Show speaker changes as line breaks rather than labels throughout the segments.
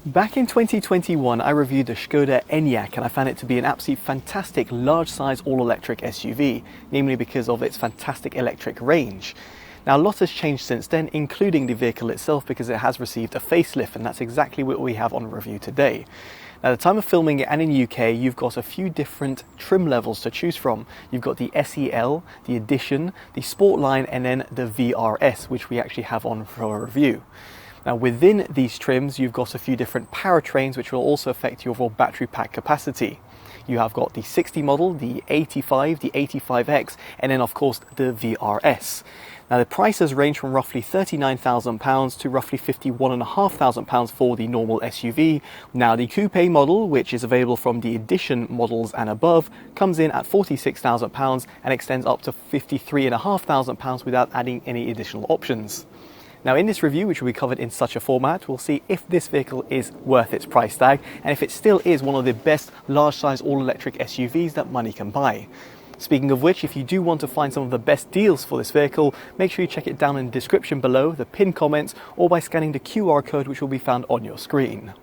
Back in 2021, I reviewed the Skoda Enyaq and I found it to be an absolutely fantastic large-size all-electric SUV, namely because of its fantastic electric range. Now, a lot has changed since then, including the vehicle itself, because it has received a facelift, and that's exactly what we have on review today. Now, at the time of filming it and in UK, you've got a few different trim levels to choose from. You've got the SEL, the Edition, the Sport line, and then the VRS, which we actually have on for a review. Now, within these trims, you've got a few different powertrains which will also affect your overall battery pack capacity. You have got the 60 model, the 85, the 85X, and then of course the VRS. Now, the prices range from roughly £39,000 to roughly £51,500 for the normal SUV. Now, the coupe model, which is available from the Edition models and above, comes in at £46,000 and extends up to £53,500 without adding any additional options. Now, in this review, which will be covered in such a format, we'll see if this vehicle is worth its price tag and if it still is one of the best large-size all-electric SUVs that money can buy. Speaking of which, if you do want to find some of the best deals for this vehicle, make sure you check it down in the description below, the pinned comments, or by scanning the QR code which will be found on your screen.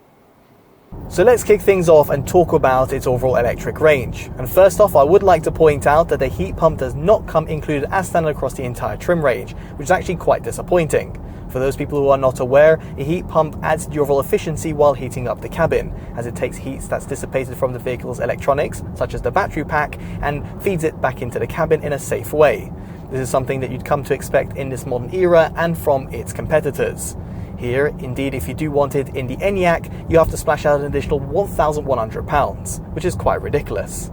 So let's kick things off and talk about its overall electric range. And first off, I would like to point out that the heat pump does not come included as standard across the entire trim range, which is actually quite disappointing. For those people who are not aware, a heat pump adds to the overall efficiency while heating up the cabin, as it takes heat that's dissipated from the vehicle's electronics, such as the battery pack, and feeds it back into the cabin in a safe way. This is something that you'd come to expect in this modern era and from its competitors. Here, indeed, if you do want it in the Enyaq, you have to splash out an additional £1,100, which is quite ridiculous.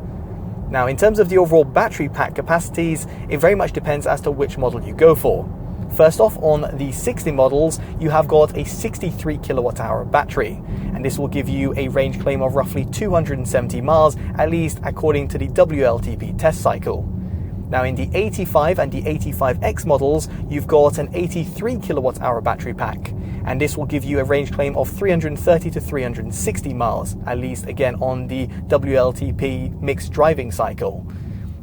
Now, in terms of the overall battery pack capacities, it very much depends as to which model you go for. First off, on the 60 models, you have got a 63 kilowatt hour battery, and this will give you a range claim of roughly 270 miles, at least according to the WLTP test cycle. Now, in the 85 and the 85X models, you've got an 83 kilowatt hour battery pack, and this will give you a range claim of 330 to 360 miles, at least again on the WLTP mixed driving cycle.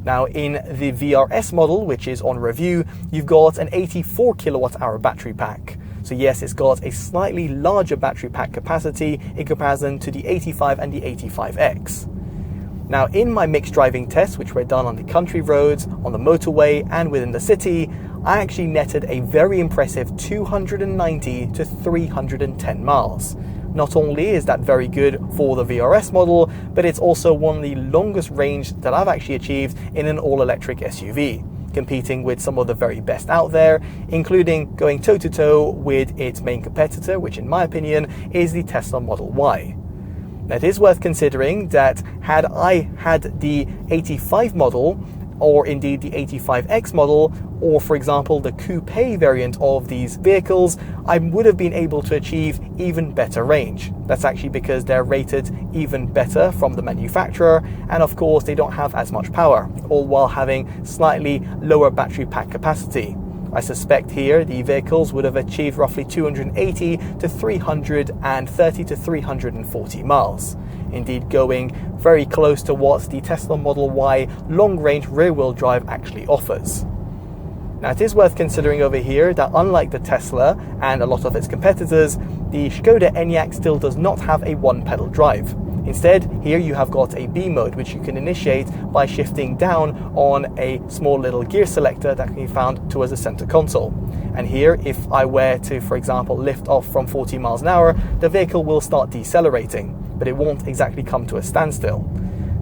Now, in the VRS model, which is on review, you've got an 84 kilowatt hour battery pack. So yes, it's got a slightly larger battery pack capacity in comparison to the 85 and the 85X. Now, in my mixed driving tests, which were done on the country roads, on the motorway, and within the city, I actually netted a very impressive 290 to 310 miles. Not only is that very good for the VRS model, but it's also one of the longest range that I've actually achieved in an all-electric SUV, competing with some of the very best out there, including going toe-to-toe with its main competitor, which in my opinion is the Tesla Model Y. Now, it is worth considering that had I had the 85 model, or indeed the 85X model, or for example the coupe variant of these vehicles, I would have been able to achieve even better range. That's actually because they're rated even better from the manufacturer, and of course they don't have as much power, all while having slightly lower battery pack capacity. I suspect here the vehicles would have achieved roughly 280 to 330 to 340 miles. Indeed, going very close to what the Tesla Model Y long-range rear-wheel drive actually offers. Now, it is worth considering over here that unlike the Tesla and a lot of its competitors, the Skoda Enyaq still does not have a one-pedal drive. Instead, here you have got a B mode, which you can initiate by shifting down on a small little gear selector that can be found towards the center console. And here, if I were to, for example, lift off from 40 miles an hour, the vehicle will start decelerating, but it won't exactly come to a standstill.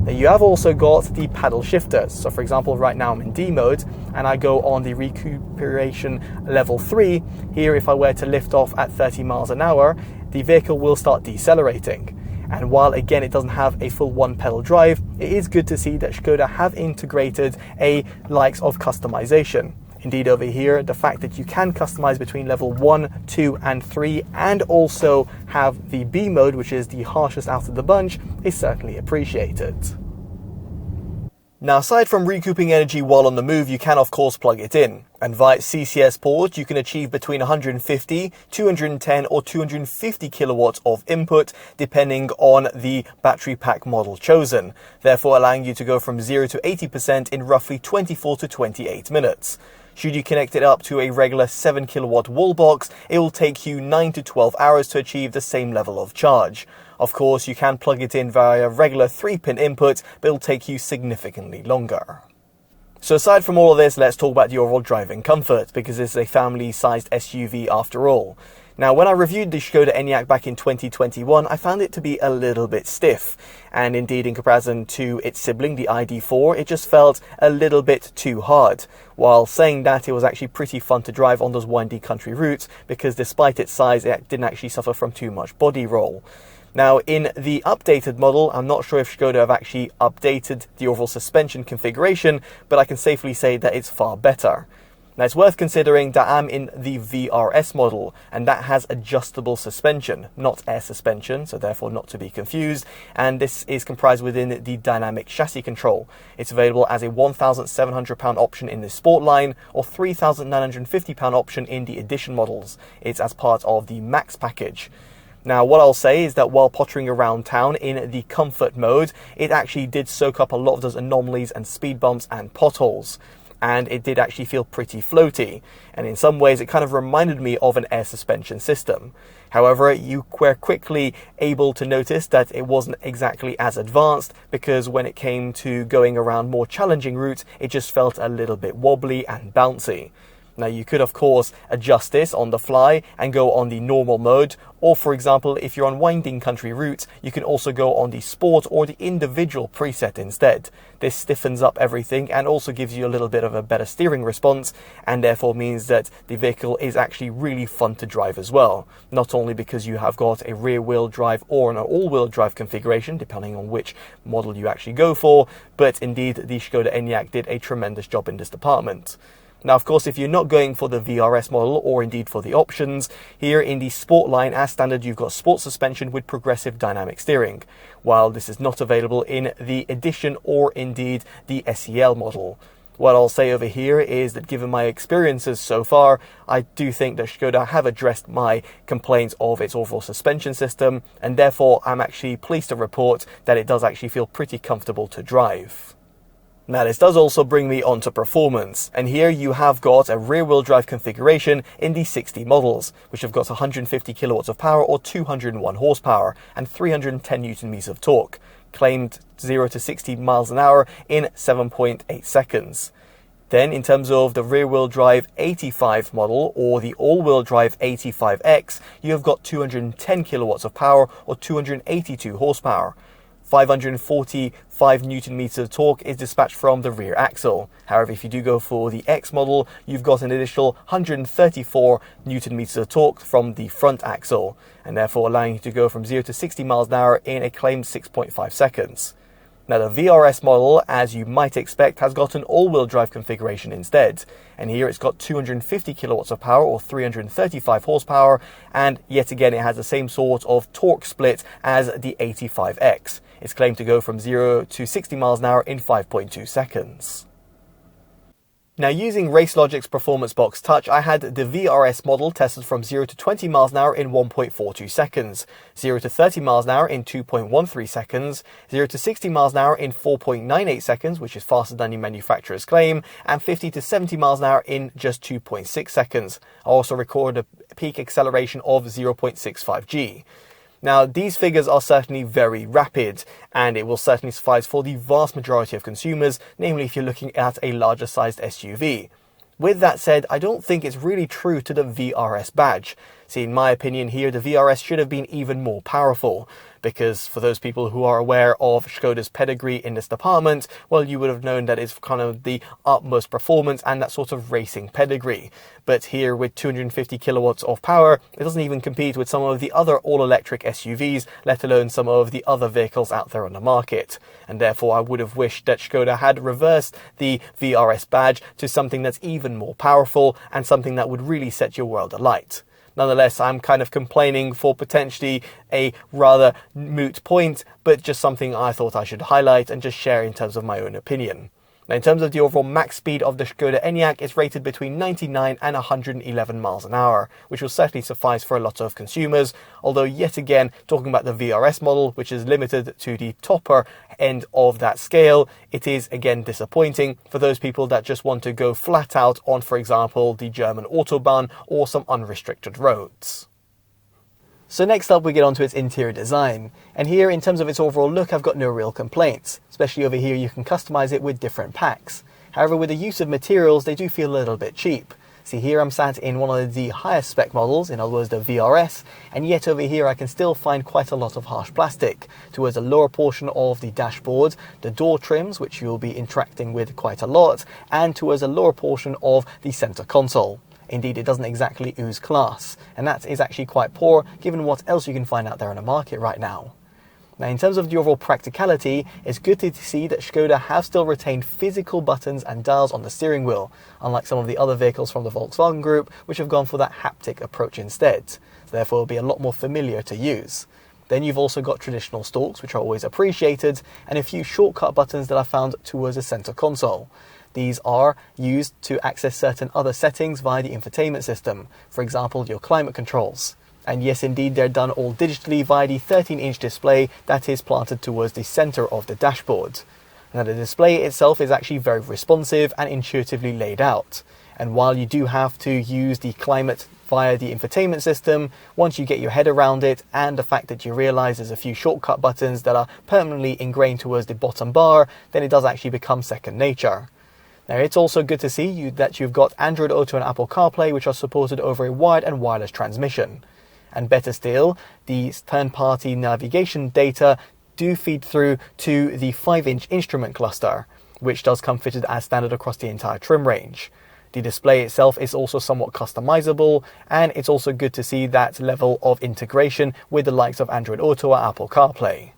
Now, you have also got the paddle shifters. So for example, right now I'm in D mode and I go on the recuperation level 3. Here, if I were to lift off at 30 miles an hour, the vehicle will start decelerating. And while again it doesn't have a full one pedal drive, it is good to see that Skoda have integrated a likes of customization. Indeed, over here, the fact that you can customize between level 1, 2 and 3 and also have the B mode, which is the harshest out of the bunch, is certainly appreciated. Now, aside from recouping energy while on the move, you can of course plug it in. And via CCS port, you can achieve between 150, 210 or 250 kilowatts of input, depending on the battery pack model chosen, therefore allowing you to go from 0 to 80% in roughly 24 to 28 minutes. Should you connect it up to a regular 7 kilowatt wall box, it will take you 9 to 12 hours to achieve the same level of charge. Of course, you can plug it in via regular 3-pin input, but it'll take you significantly longer. So aside from all of this, let's talk about the overall driving comfort, because this is a family-sized SUV after all. Now, when I reviewed the Skoda Enyaq back in 2021, I found it to be a little bit stiff. And indeed, in comparison to its sibling, the ID4, it just felt a little bit too hard. While saying that, it was actually pretty fun to drive on those windy country routes, because despite its size, it didn't actually suffer from too much body roll. Now, in the updated model, I'm not sure if Skoda have actually updated the overall suspension configuration, but I can safely say that it's far better. Now, it's worth considering that I'm in the VRS model, and that has adjustable suspension, not air suspension, so therefore not to be confused, and this is comprised within the dynamic chassis control. It's available as a £1,700 option in the Sport line, or £3,950 option in the Edition models. It's as part of the Max package. Now, what I'll say is that while pottering around town in the comfort mode, it actually did soak up a lot of those anomalies and speed bumps and potholes. And it did actually feel pretty floaty. And in some ways, it kind of reminded me of an air suspension system. However, you were quickly able to notice that it wasn't exactly as advanced, because when it came to going around more challenging routes, it just felt a little bit wobbly and bouncy. Now, you could, of course, adjust this on the fly and go on the normal mode. Or, for example, if you're on winding country routes, you can also go on the sport or the individual preset instead. This stiffens up everything and also gives you a little bit of a better steering response, and therefore means that the vehicle is actually really fun to drive as well. Not only because you have got a rear-wheel drive or an all-wheel drive configuration, depending on which model you actually go for, but indeed the Skoda Enyaq did a tremendous job in this department. Now, of course, if you're not going for the VRS model or indeed for the options, here in the Sport line, as standard, you've got sport suspension with progressive dynamic steering, while this is not available in the Edition or indeed the SEL model. What I'll say over here is that given my experiences so far, I do think that Skoda have addressed my complaints of its overall suspension system, and therefore I'm actually pleased to report that it does actually feel pretty comfortable to drive. Now, this does also bring me on to performance, and here you have got a rear-wheel drive configuration in the 60 models, which have got 150 kilowatts of power or 201 horsepower and 310 newton meters of torque, claimed 0 to 60 miles an hour in 7.8 seconds. Then, in terms of the rear-wheel drive 85 model or the all-wheel drive 85X, you have got 210 kilowatts of power or 282 horsepower. 545 newton meters of torque is dispatched from the rear axle. However, if you do go for the X model, you've got an additional 134 newton meters of torque from the front axle, and therefore allowing you to go from 0 to 60 miles an hour in a claimed 6.5 seconds. Now, the VRS model, as you might expect, has got an all-wheel drive configuration instead. And here it's got 250 kilowatts of power or 335 horsepower, and yet again it has the same sort of torque split as the 85X. It's claimed to go from 0 to 60 miles an hour in 5.2 seconds. Now, using RaceLogic's Performance Box Touch, I had the VRS model tested from 0 to 20 miles an hour in 1.42 seconds, 0 to 30 miles an hour in 2.13 seconds, 0 to 60 miles an hour in 4.98 seconds, which is faster than the manufacturer's claim, and 50 to 70 miles an hour in just 2.6 seconds. I also recorded a peak acceleration of 0.65 G. Now, these figures are certainly very rapid, and it will certainly suffice for the vast majority of consumers, namely if you're looking at a larger sized SUV. With that said, I don't think it's really true to the VRS badge. See, in my opinion here, the VRS should have been even more powerful, because for those people who are aware of Skoda's pedigree in this department, well, you would have known that it's kind of the utmost performance and that sort of racing pedigree. But here with 250 kilowatts of power, it doesn't even compete with some of the other all-electric SUVs, let alone some of the other vehicles out there on the market. And therefore, I would have wished that Skoda had reversed the VRS badge to something that's even more powerful and something that would really set your world alight. Nonetheless, I'm kind of complaining for potentially a rather moot point, but just something I thought I should highlight and just share in terms of my own opinion. Now, in terms of the overall max speed of the Skoda Enyaq, it's rated between 99 and 111 miles an hour, which will certainly suffice for a lot of consumers. Although, yet again, talking about the VRS model, which is limited to the topper end of that scale, it is again disappointing for those people that just want to go flat out on, for example, the German Autobahn or some unrestricted roads. So next up we get onto its interior design, and here in terms of its overall look I've got no real complaints, especially over here you can customize it with different packs. However, with the use of materials they do feel a little bit cheap. See, here I'm sat in one of the highest spec models, in other words the VRS, and yet over here I can still find quite a lot of harsh plastic towards the lower portion of the dashboard, the door trims which you'll be interacting with quite a lot, and towards the lower portion of the center console. Indeed, it doesn't exactly ooze class, and that is actually quite poor given what else you can find out there in the market right now. Now, in terms of the overall practicality, it's good to see that Skoda have still retained physical buttons and dials on the steering wheel, unlike some of the other vehicles from the Volkswagen Group, which have gone for that haptic approach instead. So therefore, it'll be a lot more familiar to use. Then you've also got traditional stalks, which are always appreciated, and a few shortcut buttons that I found towards the center console. These are used to access certain other settings via the infotainment system, for example your climate controls. And yes, indeed, they're done all digitally via the 13-inch display that is planted towards the center of the dashboard. Now, the display itself is actually very responsive and intuitively laid out. And while you do have to use the climate via the infotainment system, once you get your head around it and the fact that you realize there's a few shortcut buttons that are permanently ingrained towards the bottom bar, then it does actually become second nature. Now, it's also good to see that you've got Android Auto and Apple CarPlay, which are supported over a wired and wireless transmission. And better still, the third-party navigation data do feed through to the 5-inch instrument cluster, which does come fitted as standard across the entire trim range. The display itself is also somewhat customizable, and it's also good to see that level of integration with the likes of Android Auto or Apple CarPlay.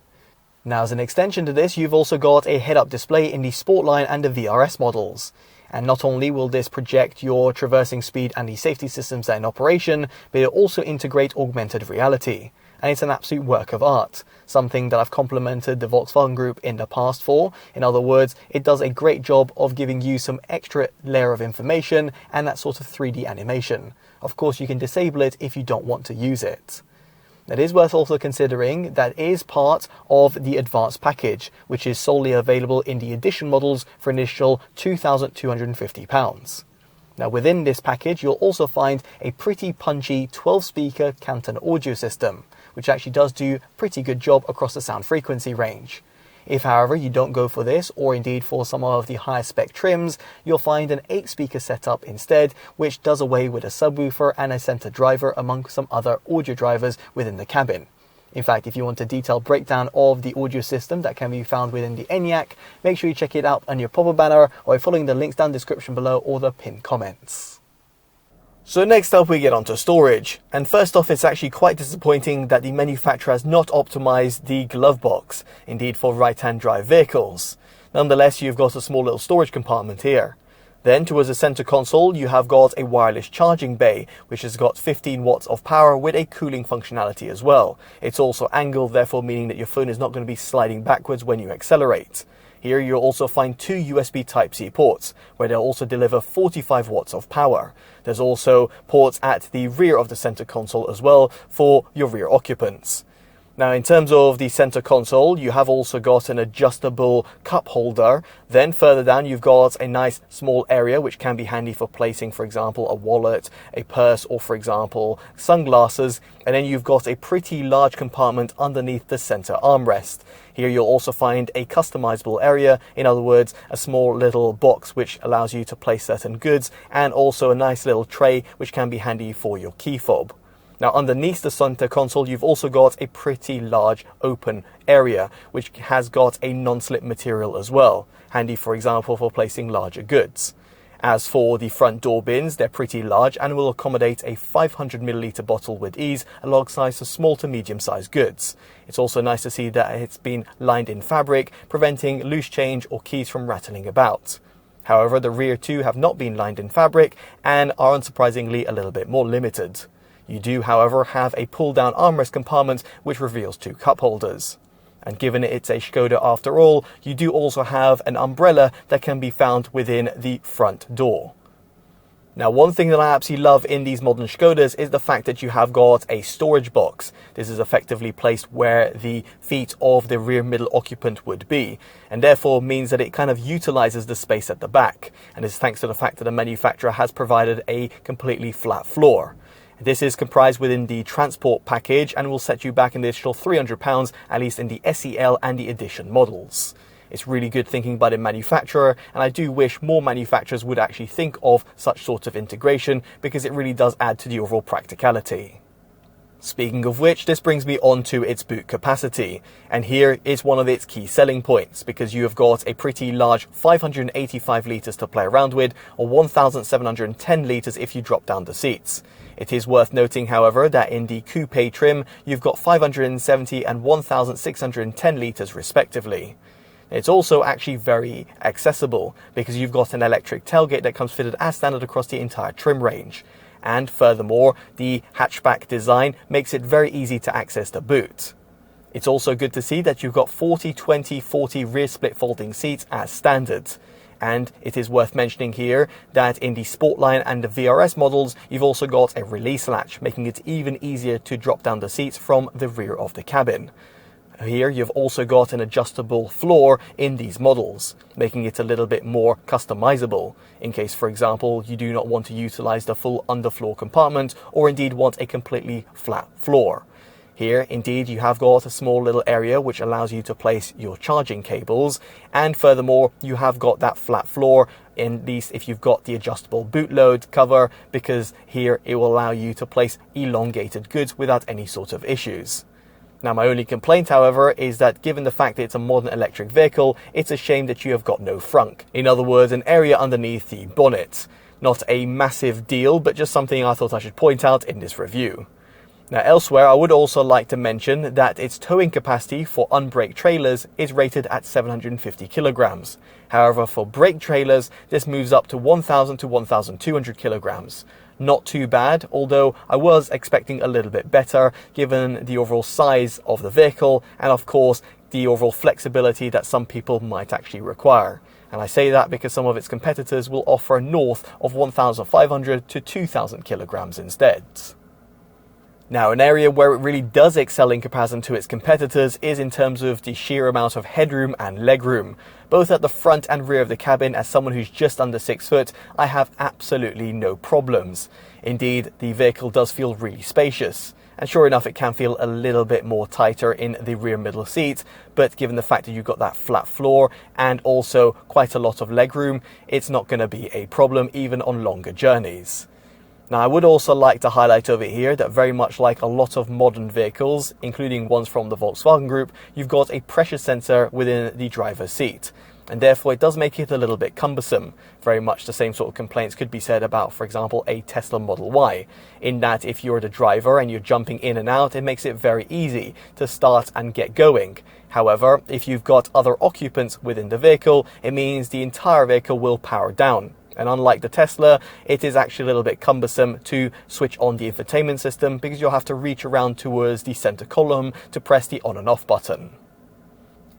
Now, as an extension to this, you've also got a head-up display in the Sportline and the VRS models. And not only will this project your traversing speed and the safety systems that are in operation, but it'll also integrate augmented reality. And it's an absolute work of art, something that I've complimented the Volkswagen Group in the past for. In other words, it does a great job of giving you some extra layer of information and that sort of 3D animation. Of course, you can disable it if you don't want to use it. It is worth also considering that it is part of the advanced package, which is solely available in the edition models for an initial £2,250. Now, within this package, you'll also find a pretty punchy 12-speaker Canton audio system, which actually does do a pretty good job across the sound frequency range. If, however, you don't go for this, or indeed for some of the higher spec trims, you'll find an 8-speaker setup instead, which does away with a subwoofer and a center driver among some other audio drivers within the cabin. In fact, if you want a detailed breakdown of the audio system that can be found within the Enyaq, make sure you check it out on your pop-up banner or by following the links down the description below or the pinned comments. So next up we get onto storage, and first off, it's actually quite disappointing that the manufacturer has not optimized the glove box, indeed for right-hand drive vehicles. Nonetheless, you've got a small little storage compartment here. Then towards the center console you have got a wireless charging bay, which has got 15 watts of power with a cooling functionality as well. It's also angled, therefore meaning that your phone is not going to be sliding backwards when you accelerate. Here you'll also find 2 USB Type-C ports, where they'll also deliver 45 watts of power. There's also ports at the rear of the center console as well for your rear occupants. Now, in terms of the center console, you have also got an adjustable cup holder. Then further down, you've got a nice small area which can be handy for placing, for example, a wallet, a purse, or for example, sunglasses. And then you've got a pretty large compartment underneath the center armrest. Here you'll also find a customizable area, in other words, a small little box which allows you to place certain goods, and also a nice little tray which can be handy for your key fob. Now, underneath the center console, you've also got a pretty large open area, which has got a non-slip material as well, handy, for example, for placing larger goods. As for the front door bins, they're pretty large and will accommodate a 500 milliliter bottle with ease alongside some small to medium-sized goods. It's also nice to see that it's been lined in fabric, preventing loose change or keys from rattling about. However, the rear two have not been lined in fabric and are unsurprisingly a little bit more limited. You do, however, have a pull-down armrest compartment which reveals 2 cup holders. And given it's a Skoda after all, you do also have an umbrella that can be found within the front door. Now, one thing that I absolutely love in these modern Skodas is the fact that you have got a storage box. This is effectively placed where the feet of the rear middle occupant would be, and therefore means that it kind of utilizes the space at the back. And this is thanks to the fact that the manufacturer has provided a completely flat floor. This is comprised within the transport package and will set you back an additional £300, at least in the SEL and the Edition models. It's really good thinking by the manufacturer, and I do wish more manufacturers would actually think of such sort of integration, because it really does add to the overall practicality. Speaking of which, this brings me on to its boot capacity, and here is one of its key selling points, because you have got a pretty large 585 litres to play around with, or 1,710 litres if you drop down the seats. It is worth noting, however, that in the coupe trim, you've got 570 and 1,610 litres respectively. It's also actually very accessible, because you've got an electric tailgate that comes fitted as standard across the entire trim range. And furthermore, the hatchback design makes it very easy to access the boot. It's also good to see that you've got 40-20-40 rear split folding seats as standard. And it is worth mentioning here that in the Sportline and the VRS models, you've also got a release latch, making it even easier to drop down the seats from the rear of the cabin. Here you've also got an adjustable floor in these models, making it a little bit more customizable in case, for example, you do not want to utilize the full underfloor compartment, or indeed want a completely flat floor. Here indeed you have got a small little area which allows you to place your charging cables, and furthermore you have got that flat floor, at least if you've got the adjustable boot load cover, because here it will allow you to place elongated goods without any sort of issues. Now, my only complaint, however, is that given the fact that it's a modern electric vehicle, it's a shame that you have got no frunk. In other words, an area underneath the bonnet. Not a massive deal, but just something I thought I should point out in this review. Now, elsewhere, I would also like to mention that its towing capacity for unbraked trailers is rated at 750 kilograms. However, for brake trailers, this moves up to 1,000 to 1,200 kilograms. Not too bad, although I was expecting a little bit better given the overall size of the vehicle and of course the overall flexibility that some people might actually require. And I say that because some of its competitors will offer north of 1,500 to 2,000 kilograms instead. Now, an area where it really does excel in comparison to its competitors is in terms of the sheer amount of headroom and legroom. Both at the front and rear of the cabin, as someone who's just under 6 foot, I have absolutely no problems. Indeed, the vehicle does feel really spacious. And sure enough, it can feel a little bit more tighter in the rear middle seat, but given the fact that you've got that flat floor and also quite a lot of legroom, it's not going to be a problem even on longer journeys. Now, I would also like to highlight over here that very much like a lot of modern vehicles, including ones from the Volkswagen Group, you've got a pressure sensor within the driver's seat. And therefore it does make it a little bit cumbersome. Very much the same sort of complaints could be said about, for example, a Tesla Model Y, in that if you're the driver and you're jumping in and out, it makes it very easy to start and get going. However, if you've got other occupants within the vehicle, it means the entire vehicle will power down. And unlike the Tesla, it is actually a little bit cumbersome to switch on the infotainment system, because you'll have to reach around towards the center column to press the on and off button.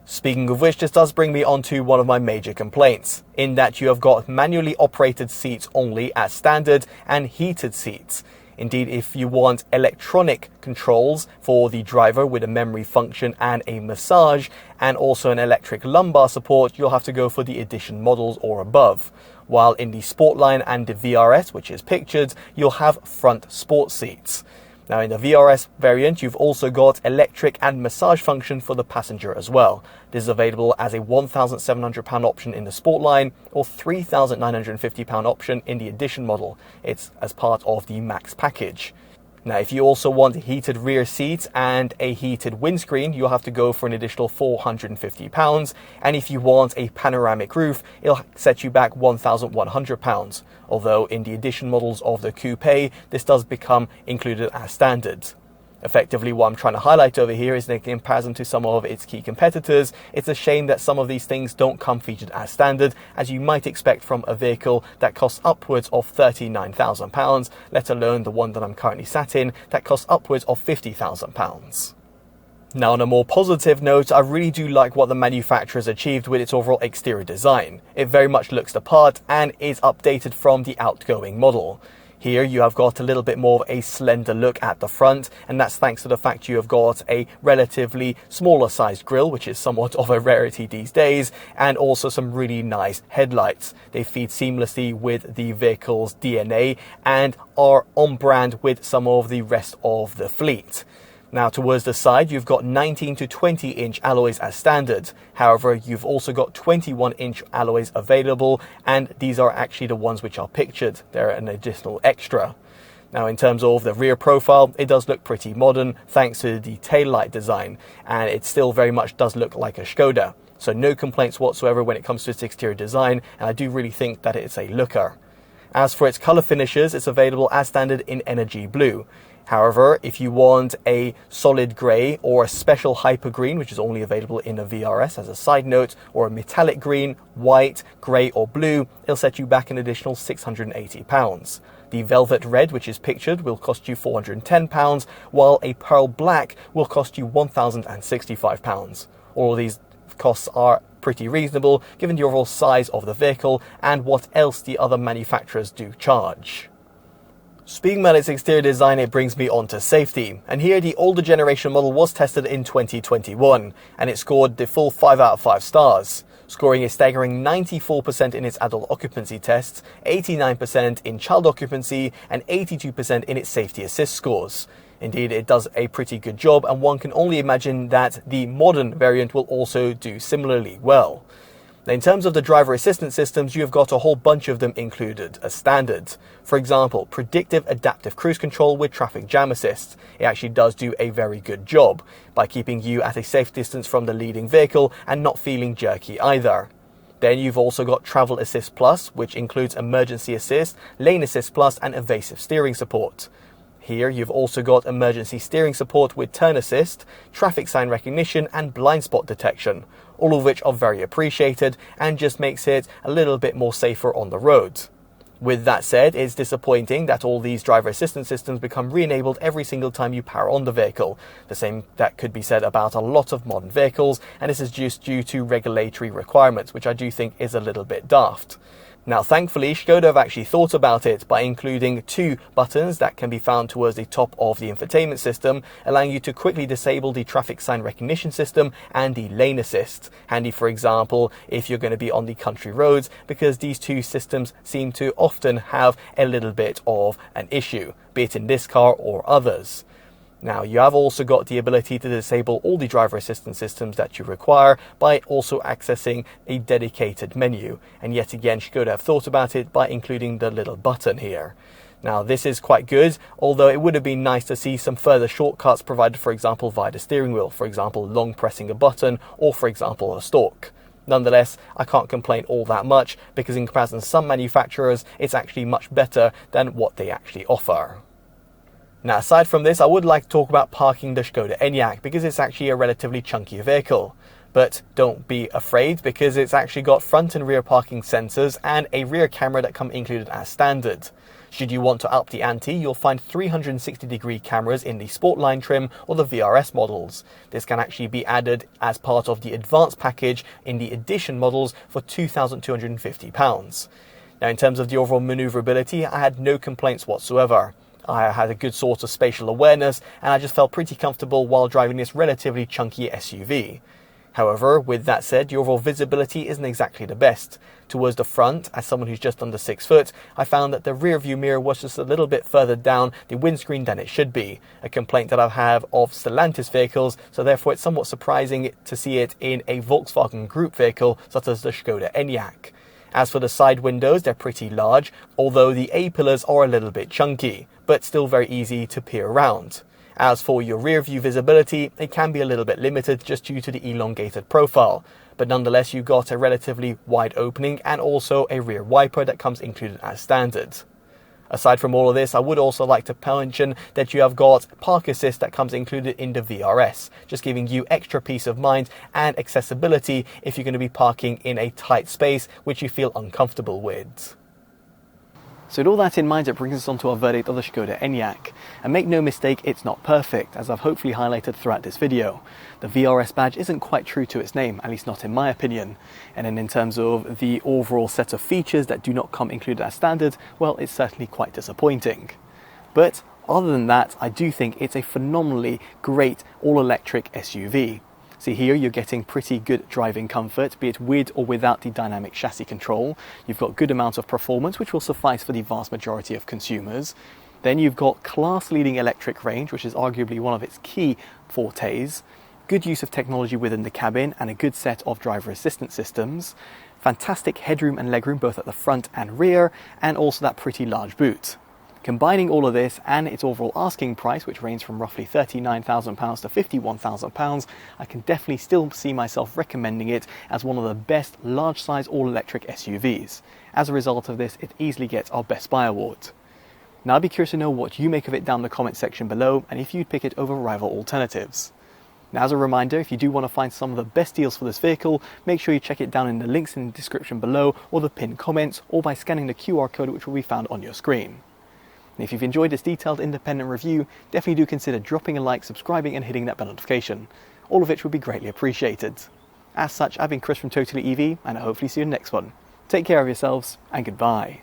Speaking of which, this does bring me on to one of my major complaints, in that you have got manually operated seats only as standard and heated seats. Indeed, if you want electronic controls for the driver with a memory function and a massage, and also an electric lumbar support, you'll have to go for the Edition models or above. While in the Sportline and the VRS, which is pictured, you'll have front sport seats. Now, in the VRS variant, you've also got electric and massage function for the passenger as well. This is available as a £1,700 option in the Sportline or £3,950 option in the Edition model. It's as part of the Max package. Now, if you also want heated rear seats and a heated windscreen, you'll have to go for an additional £450. And if you want a panoramic roof, it'll set you back £1,100. Although in the Edition models of the coupe, this does become included as standard. Effectively, what I'm trying to highlight over here is that in comparison to some of its key competitors, it's a shame that some of these things don't come featured as standard, as you might expect from a vehicle that costs upwards of £39,000, let alone the one that I'm currently sat in that costs upwards of £50,000. Now, on a more positive note, I really do like what the manufacturer's achieved with its overall exterior design. It very much looks the part and is updated from the outgoing model. Here you have got a little bit more of a slender look at the front, and that's thanks to the fact you have got a relatively smaller sized grille, which is somewhat of a rarity these days, and also some really nice headlights. They feed seamlessly with the vehicle's DNA and are on brand with some of the rest of the fleet. Now, towards the side, you've got 19 to 20 inch alloys as standard. However, you've also got 21 inch alloys available, and these are actually the ones which are pictured. They're an additional extra. Now, in terms of the rear profile, it does look pretty modern thanks to the taillight design, and it still very much does look like a Skoda. So no complaints whatsoever when it comes to its exterior design, and I do really think that it's a looker. As for its color finishes, it's available as standard in energy blue. However, if you want a solid grey or a special hyper green, which is only available in a VRS as a side note, or a metallic green, white, grey or blue, it'll set you back an additional £680. The velvet red, which is pictured, will cost you £410, while a pearl black will cost you £1,065. All of these costs are pretty reasonable given the overall size of the vehicle and what else the other manufacturers do charge. Speaking about its exterior design, it brings me on to safety, and here the older generation model was tested in 2021 and it scored the full 5 out of 5 stars, scoring a staggering 94% in its adult occupancy tests, 89% in child occupancy and 82% in its safety assist scores. Indeed, it does a pretty good job, and one can only imagine that the modern variant will also do similarly well. Now, in terms of the driver assistance systems, you have got a whole bunch of them included as standard. For example, predictive adaptive cruise control with traffic jam assist. It actually does do a very good job by keeping you at a safe distance from the leading vehicle and not feeling jerky either. Then you've also got Travel Assist Plus, which includes emergency assist, lane assist plus and evasive steering support. Here you've also got emergency steering support with turn assist, traffic sign recognition and blind spot detection, all of which are very appreciated and just makes it a little bit more safer on the road. With that said, it's disappointing that all these driver assistance systems become re-enabled every single time you power on the vehicle. The same that could be said about a lot of modern vehicles, and this is just due to regulatory requirements, which I do think is a little bit daft. Now, thankfully, Skoda have actually thought about it by including 2 buttons that can be found towards the top of the infotainment system, allowing you to quickly disable the traffic sign recognition system and the lane assist. Handy, for example, if you're going to be on the country roads, because these 2 systems seem to often have a little bit of an issue, be it in this car or others. Now, you have also got the ability to disable all the driver assistance systems that you require by also accessing a dedicated menu. And yet again, Skoda have thought about it by including the little button here. Now, this is quite good, although it would have been nice to see some further shortcuts provided, for example, via the steering wheel, for example, long pressing a button, or for example, a stalk. Nonetheless, I can't complain all that much, because in comparison to some manufacturers, it's actually much better than what they actually offer. Now, aside from this, I would like to talk about parking the Skoda Enyaq, because it's actually a relatively chunky vehicle. But don't be afraid, because it's actually got front and rear parking sensors and a rear camera that come included as standard. Should you want to up the ante, you'll find 360-degree cameras in the Sportline trim or the VRS models. This can actually be added as part of the advanced package in the Edition models for £2,250. Now, in terms of the overall manoeuvrability, I had no complaints whatsoever. I had a good sort of spatial awareness, and I just felt pretty comfortable while driving this relatively chunky SUV. However, with that said, the overall visibility isn't exactly the best. Towards the front, as someone who's just under 6 foot, I found that the rear view mirror was just a little bit further down the windscreen than it should be, a complaint that I have of Stellantis vehicles, so therefore it's somewhat surprising to see it in a Volkswagen Group vehicle such as the Skoda Enyaq. As for the side windows, they're pretty large, although the A-pillars are a little bit chunky, but still very easy to peer around. As for your rear view visibility, it can be a little bit limited just due to the elongated profile, but nonetheless you've got a relatively wide opening and also a rear wiper that comes included as standard. Aside from all of this, I would also like to mention that you have got Park Assist that comes included in the VRS, just giving you extra peace of mind and accessibility if you're going to be parking in a tight space which you feel uncomfortable with. So with all that in mind, it brings us on to our verdict of the Skoda Enyaq. And make no mistake, it's not perfect, as I've hopefully highlighted throughout this video. The VRS badge isn't quite true to its name, at least not in my opinion. And then in terms of the overall set of features that do not come included as standard, well, it's certainly quite disappointing. But other than that, I do think it's a phenomenally great all-electric SUV. See here, you're getting pretty good driving comfort, be it with or without the dynamic chassis control. You've got good amounts of performance, which will suffice for the vast majority of consumers. Then you've got class-leading electric range, which is arguably one of its key fortes. Good use of technology within the cabin and a good set of driver assistance systems. Fantastic headroom and legroom both at the front and rear, and also that pretty large boot. Combining all of this and its overall asking price, which ranges from roughly £39,000 to £51,000, I can definitely still see myself recommending it as one of the best large-size all-electric SUVs. As a result of this, it easily gets our Best Buy award. Now I'd be curious to know what you make of it down in the comment section below, and if you'd pick it over rival alternatives. Now, as a reminder, if you do want to find some of the best deals for this vehicle, make sure you check it down in the links in the description below, or the pinned comments, or by scanning the QR code which will be found on your screen. And if you've enjoyed this detailed independent review, definitely do consider dropping a like, subscribing and hitting that bell notification, all of which would be greatly appreciated. As such, I've been Chris from TotallyEV, and I'll hopefully see you in the next one. Take care of yourselves, and goodbye.